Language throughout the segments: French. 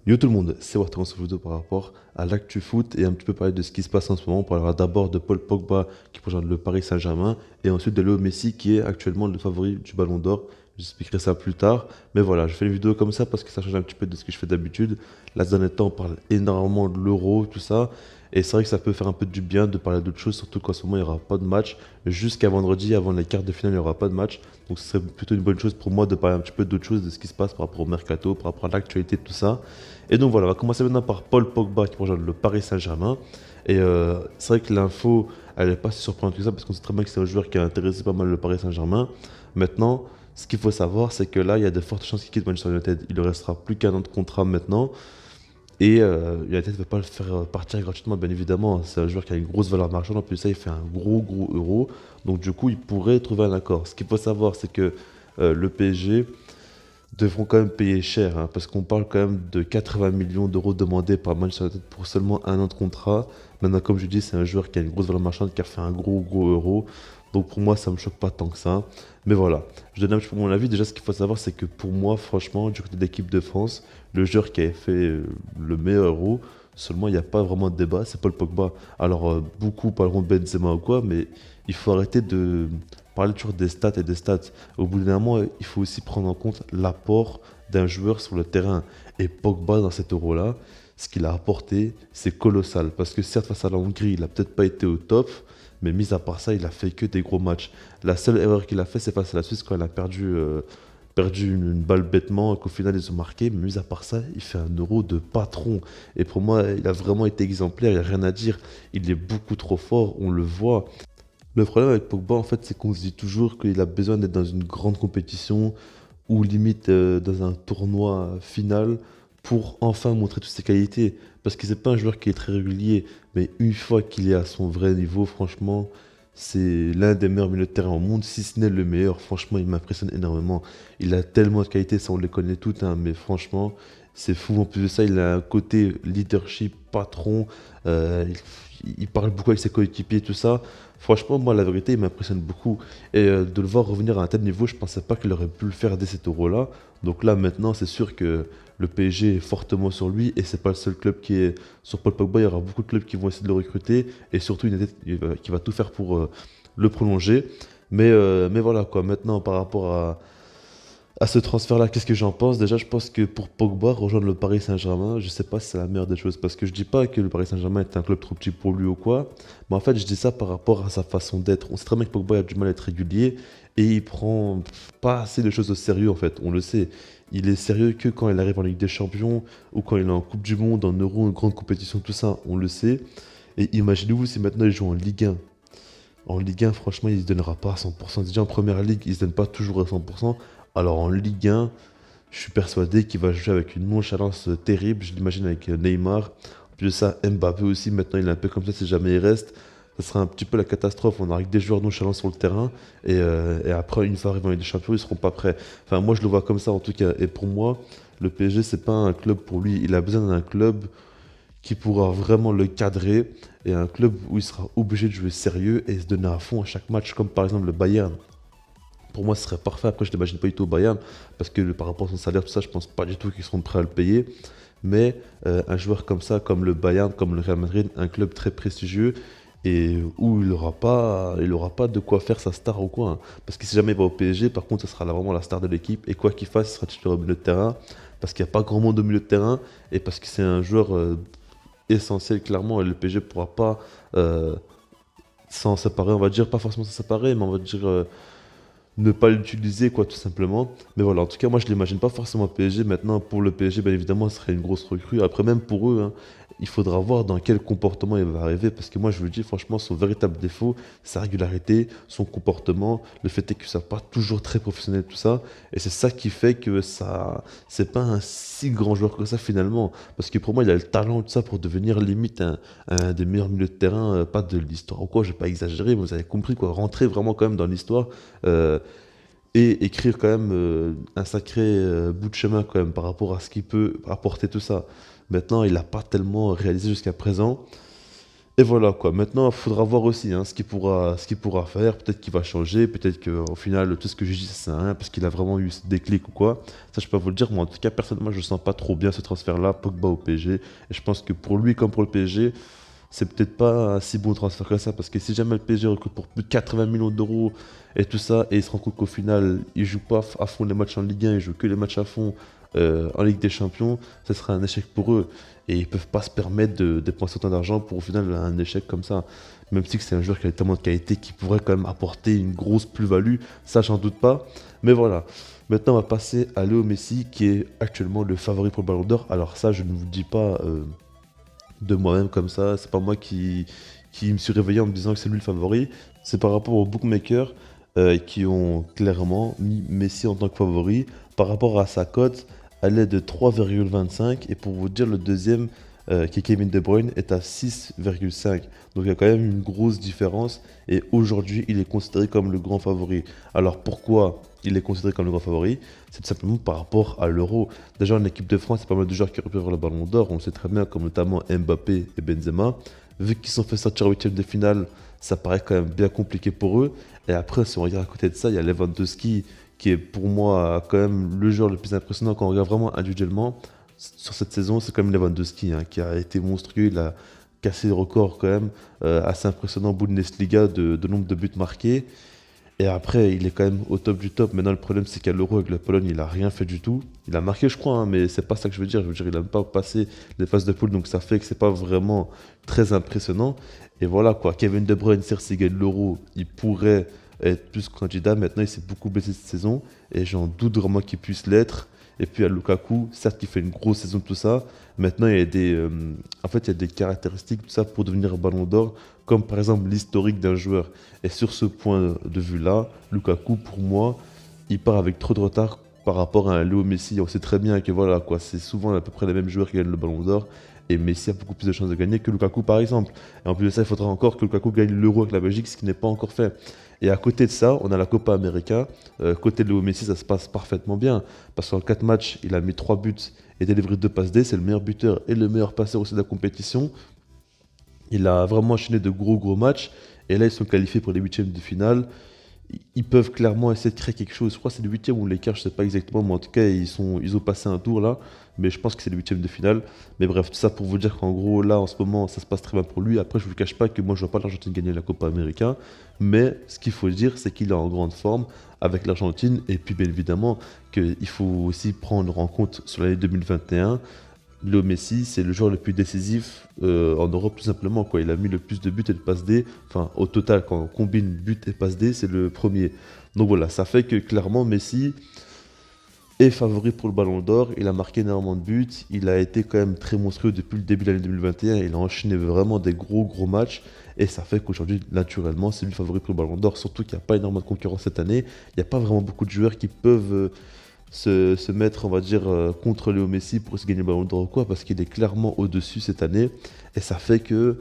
Yo tout le monde, c'est Warton sur vidéo par rapport à l'actu foot et un petit peu parler de ce qui se passe en ce moment. On parlera d'abord de Paul Pogba qui rejoint le Paris Saint-Germain et ensuite de Léo Messi qui est actuellement le favori du Ballon d'Or. J'expliquerai ça plus tard. Mais voilà, je fais une vidéo comme ça parce que ça change un petit peu de ce que je fais d'habitude. Là, ces derniers temps, on parle énormément de l'Euro, tout ça. Et c'est vrai que ça peut faire un peu du bien de parler d'autres choses, surtout qu'en ce moment, il n'y aura pas de match. Jusqu'à vendredi, avant les quarts de finale, il n'y aura pas de match. Donc ce serait plutôt une bonne chose pour moi de parler un petit peu d'autres choses, de ce qui se passe par rapport au mercato, par rapport à l'actualité, tout ça. Et donc voilà, on va commencer maintenant par Paul Pogba qui rejoint le Paris Saint-Germain. Et c'est vrai que l'info, elle n'est pas si surprenante que ça parce qu'on sait très bien que c'est un joueur qui a intéressé pas mal le Paris Saint-Germain. Maintenant, ce qu'il faut savoir, c'est que là, il y a de fortes chances qu'il quitte Manchester United. Il ne restera plus qu'un an de contrat maintenant. Et United ne veut pas le faire partir gratuitement, bien évidemment. C'est un joueur qui a une grosse valeur marchande. En plus, ça, il fait un gros euro. Donc, du coup, il pourrait trouver un accord. Ce qu'il faut savoir, c'est que le PSG devront quand même payer cher, hein, parce qu'on parle quand même de 80 millions d'euros demandés par Manchester United pour seulement un an de contrat. Maintenant, comme je dis, c'est un joueur qui a une grosse valeur marchande, qui a fait un gros euro. Donc pour moi, ça me choque pas tant que ça. Mais voilà, je donne un petit peu mon avis. Déjà, ce qu'il faut savoir, c'est que pour moi, franchement, du côté de l'équipe de France, le joueur qui avait fait le meilleur euro, seulement il n'y a pas vraiment de débat, c'est Paul Pogba. Alors, beaucoup parleront de Benzema ou quoi, mais il faut arrêter de parler toujours des stats et des stats. Au bout d'un moment, il faut aussi prendre en compte l'apport d'un joueur sur le terrain. Et Pogba, dans cet euro-là, ce qu'il a apporté, c'est colossal. Parce que certes, face à la Hongrie, il n'a peut-être pas été au top, mais mis à part ça, il a fait que des gros matchs. La seule erreur qu'il a fait, c'est face à la Suisse quand il a perdu une balle bêtement, qu'au final ils ont marqué. Mais mis à part ça, il fait un euro de patron. Et pour moi, il a vraiment été exemplaire, il n'y a rien à dire. Il est beaucoup trop fort, on le voit. Le problème avec Pogba, en fait, c'est qu'on se dit toujours qu'il a besoin d'être dans une grande compétition ou limite dans un tournoi final pour enfin montrer toutes ses qualités. Parce que c'est pas un joueur qui est très régulier, mais une fois qu'il est à son vrai niveau, franchement, c'est l'un des meilleurs milieux de terrain au monde, si ce n'est le meilleur. Franchement, il m'impressionne énormément. Il a tellement de qualités, ça on les connaît toutes, hein, mais franchement, c'est fou. En plus de ça, il a un côté leadership, patron. Il parle beaucoup avec ses coéquipiers, tout ça. Franchement, moi, la vérité, il m'impressionne beaucoup. Et de le voir revenir à un tel niveau, je pensais pas qu'il aurait pu le faire dès cet euro-là. Donc là, maintenant, c'est sûr que le PSG est fortement sur lui et c'est pas le seul club qui est sur Paul Pogba. Il y aura beaucoup de clubs qui vont essayer de le recruter et surtout United qui va tout faire pour le prolonger. Mais voilà quoi. Maintenant, par rapport à ce transfert-là, qu'est-ce que j'en pense? Déjà, je pense que pour Pogba, rejoindre le Paris Saint-Germain, je sais pas si c'est la meilleure des choses. Parce que je dis pas que le Paris Saint-Germain est un club trop petit pour lui ou quoi. Mais en fait, je dis ça par rapport à sa façon d'être. On sait très bien que Pogba a du mal à être régulier et il prend pas assez de choses au sérieux en fait. On le sait. Il est sérieux que quand il arrive en Ligue des Champions ou quand il est en Coupe du Monde, en Euro, en grande compétition, tout ça. On le sait. Et imaginez-vous si maintenant il joue en Ligue 1. En Ligue 1, franchement, il ne se donnera pas à 100%. Déjà en première ligue, il ne se donne pas toujours à 100%. Alors en Ligue 1, je suis persuadé qu'il va jouer avec une nonchalance terrible. Je l'imagine avec Neymar. En plus de ça, Mbappé aussi, maintenant il est un peu comme ça si jamais il reste. Ça sera un petit peu la catastrophe. On aura que des joueurs nonchalants sur le terrain. Et après, une fois arrivés en Ligue des Champions, ils ne seront pas prêts. Enfin, moi, je le vois comme ça en tout cas. Et pour moi, le PSG, c'est pas un club pour lui. Il a besoin d'un club qui pourra vraiment le cadrer et un club où il sera obligé de jouer sérieux et se donner à fond à chaque match, comme par exemple le Bayern. Pour moi, ce serait parfait. Après, je n'imagine pas du tout au Bayern parce que par rapport à son salaire, tout ça, je pense pas du tout qu'ils seront prêts à le payer. Mais un joueur comme ça, comme le Bayern, comme le Real Madrid, un club très prestigieux et où il aura pas de quoi faire sa star ou quoi, hein. Parce que si jamais il va au PSG, par contre, ce sera vraiment la star de l'équipe et quoi qu'il fasse, il sera titulaire au milieu de terrain parce qu'il n'y a pas grand monde au milieu de terrain et parce que c'est un joueur essentiel clairement et le PSG ne pourra pas s'en séparer, on va dire, pas forcément s'en séparer, mais on va dire ne pas l'utiliser, quoi, tout simplement. Mais voilà, en tout cas, moi, je l'imagine pas forcément au PSG. Maintenant, pour le PSG, bien évidemment, ce serait une grosse recrue. Après, même pour eux, hein, il faudra voir dans quel comportement il va arriver. Parce que moi, je vous le dis, franchement, son véritable défaut, sa régularité, son comportement, le fait est que ça pas toujours très professionnel, tout ça. Et c'est ça qui fait que ça, c'est pas un si grand joueur que ça, finalement. Parce que pour moi, il a le talent, tout ça, pour devenir limite un des meilleurs milieux de terrain, pas de l'histoire ou quoi, je vais pas exagérer, mais vous avez compris, quoi. Rentrer vraiment quand même dans l'histoire. euh, et écrire quand même un sacré bout de chemin quand même par rapport à ce qu'il peut apporter tout ça. Maintenant, il n'a pas tellement réalisé jusqu'à présent. Et voilà quoi. Maintenant, il faudra voir aussi hein, ce qu'il pourra faire. Peut-être qu'il va changer. Peut-être qu'au final, tout ce que je dis, ça sert à rien parce qu'il a vraiment eu ce déclic ou quoi. Ça, je peux pas vous le dire. Moi, en tout cas, personnellement, je sens pas trop bien ce transfert-là, Pogba au PSG. Et je pense que pour lui, comme pour le PSG, c'est peut-être pas un si bon transfert que ça. Parce que si jamais le PSG recrute pour plus de 80 millions d'euros et tout ça, et il se rend compte qu'au final, il joue pas à fond les matchs en Ligue 1, il joue que les matchs à fond en Ligue des Champions, ce sera un échec pour eux. Et ils peuvent pas se permettre de dépenser autant d'argent pour au final un échec comme ça. Même si c'est un joueur qui a tellement de qualité qui pourrait quand même apporter une grosse plus-value, ça j'en doute pas. Mais voilà. Maintenant on va passer à Léo Messi qui est actuellement le favori pour le Ballon d'Or. Alors ça je ne vous le dis pas de moi-même comme ça, c'est pas moi qui me suis réveillé en me disant que c'est lui le favori. C'est par rapport aux bookmakers qui ont clairement mis Messi en tant que favori. Par rapport à sa cote, elle est de 3,25 et pour vous dire, le deuxième, qui est Kevin De Bruyne, est à 6,5. Donc il y a quand même une grosse différence et aujourd'hui, il est considéré comme le grand favori. Alors pourquoi il est considéré comme le grand favori? C'est tout simplement par rapport à l'Euro. Déjà en équipe de France, il y a pas mal de joueurs qui auraient pu avoir le ballon d'or, on le sait très bien, comme notamment Mbappé et Benzema. Vu qu'ils sont fait sortir au huitième de finale, ça paraît quand même bien compliqué pour eux. Et après, si on regarde à côté de ça, il y a Lewandowski qui est pour moi quand même le joueur le plus impressionnant quand on regarde vraiment individuellement. Sur cette saison, c'est quand même Lewandowski hein, qui a été monstrueux. Il a cassé le record quand même assez impressionnant au Bundesliga de nombre de buts marqués. Et après, il est quand même au top du top. Maintenant, le problème, c'est qu'à l'Euro avec la Pologne, il a rien fait du tout. Il a marqué, je crois, hein, mais c'est pas ça que je veux dire. Je veux dire, il n'a même pas passé les phases de poule, donc ça fait que c'est pas vraiment très impressionnant. Et voilà quoi, Kevin De Bruyne, certes, s'il gagne l'Euro, il pourrait être plus candidat. Maintenant, il s'est beaucoup blessé cette saison, et j'en doute vraiment qu'il puisse l'être. Et puis à Lukaku, certes, il fait une grosse saison, tout ça. Maintenant, il y a en fait, il y a des caractéristiques, tout ça, pour devenir un ballon d'or, comme par exemple l'historique d'un joueur. Et sur ce point de vue-là, Lukaku, pour moi, il part avec trop de retard par rapport à un Léo Messi. On sait très bien que voilà, quoi, c'est souvent à peu près les mêmes joueurs qui gagnent le ballon d'or. Et Messi a beaucoup plus de chances de gagner que Lukaku, par exemple. Et en plus de ça, il faudra encore que Lukaku gagne l'Euro avec la Belgique, ce qui n'est pas encore fait. Et à côté de ça, on a la Copa América. Côté de Léo Messi, ça se passe parfaitement bien. Parce qu'en 4 matchs, il a mis 3 buts et délivré 2 passes D. C'est le meilleur buteur et le meilleur passeur aussi de la compétition. Il a vraiment enchaîné de gros matchs. Et là, ils sont qualifiés pour les huitièmes de finale. Ils peuvent clairement essayer de créer quelque chose. Je crois que c'est le huitième ou les quarts, je sais pas exactement. Mais en tout cas, ils ont passé un tour là. Mais je pense que c'est le huitième de finale. Mais bref, tout ça pour vous dire qu'en gros, là, en ce moment, ça se passe très bien pour lui. Après, je ne vous cache pas que moi, je ne vois pas l'Argentine gagner la Copa América. Mais ce qu'il faut dire, c'est qu'il est en grande forme avec l'Argentine. Et puis, bien évidemment, qu'il faut aussi prendre en compte sur l'année 2021. Léo Messi, c'est le joueur le plus décisif en Europe, tout simplement, quoi. Il a mis le plus de buts et de passes D. Enfin, au total, quand on combine buts et passes D, c'est le premier. Donc voilà, ça fait que clairement, Messi est favori pour le Ballon d'Or. Il a marqué énormément de buts. Il a été quand même très monstrueux depuis le début de l'année 2021. Il a enchaîné vraiment des gros matchs. Et ça fait qu'aujourd'hui, naturellement, c'est lui le favori pour le Ballon d'Or. Surtout qu'il n'y a pas énormément de concurrence cette année. Il n'y a pas vraiment beaucoup de joueurs qui peuvent se mettre, on va dire, contre Léo Messi pour se gagner le Ballon d'Or ou quoi, parce qu'il est clairement au-dessus cette année. Et ça fait que,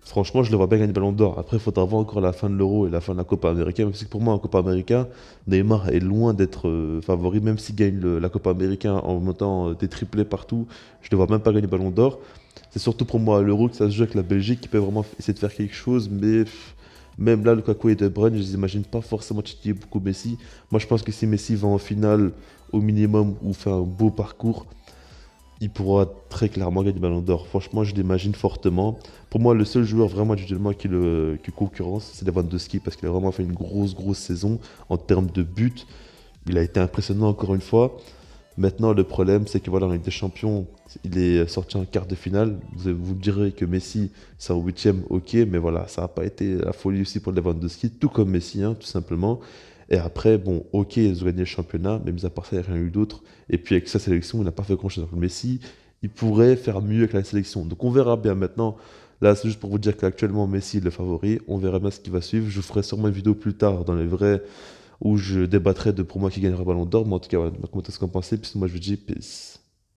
franchement, je le vois bien gagner le Ballon d'Or. Après, il faudra voir encore la fin de l'Euro et la fin de la Copa América. Même si pour moi, en Copa América, Neymar est loin d'être favori, même s'il gagne la Copa América en montant des triplés partout. Je ne le vois même pas gagner le Ballon d'Or. C'est surtout pour moi à l'Euro que ça se joue avec la Belgique qui peut vraiment essayer de faire quelque chose, mais même là, Lukaku et De Bruyne, je les imagine pas forcément titiller beaucoup Messi. Moi, je pense que si Messi va en finale au minimum ou fait un beau parcours, il pourra très clairement gagner le Ballon d'Or. Franchement, je l'imagine fortement. Pour moi, le seul joueur vraiment individuellement qui concurrence, c'est Lewandowski parce qu'il a vraiment fait une grosse saison en termes de buts. Il a été impressionnant encore une fois. Maintenant, le problème, c'est que voilà, en Ligue des Champions, il est sorti en quart de finale. Vous me direz que Messi, c'est en huitième, ok, mais voilà, ça n'a pas été la folie aussi pour Lewandowski, tout comme Messi, hein, tout simplement. Et après, bon, ok, ils ont gagné le championnat, mais mis à part ça, il n'y a rien eu d'autre. Et puis avec sa sélection, il n'a pas fait grand-chose. Donc Messi, il pourrait faire mieux avec la sélection. Donc on verra bien maintenant. Là, c'est juste pour vous dire qu'actuellement, Messi est le favori. On verra bien ce qui va suivre. Je vous ferai sûrement une vidéo plus tard dans les vrais où je débattrai de pour moi qui gagnera le Ballon d'Or. Mais en tout cas, voilà, comment est-ce qu'on pensait. Puis moi, je vous dis peace.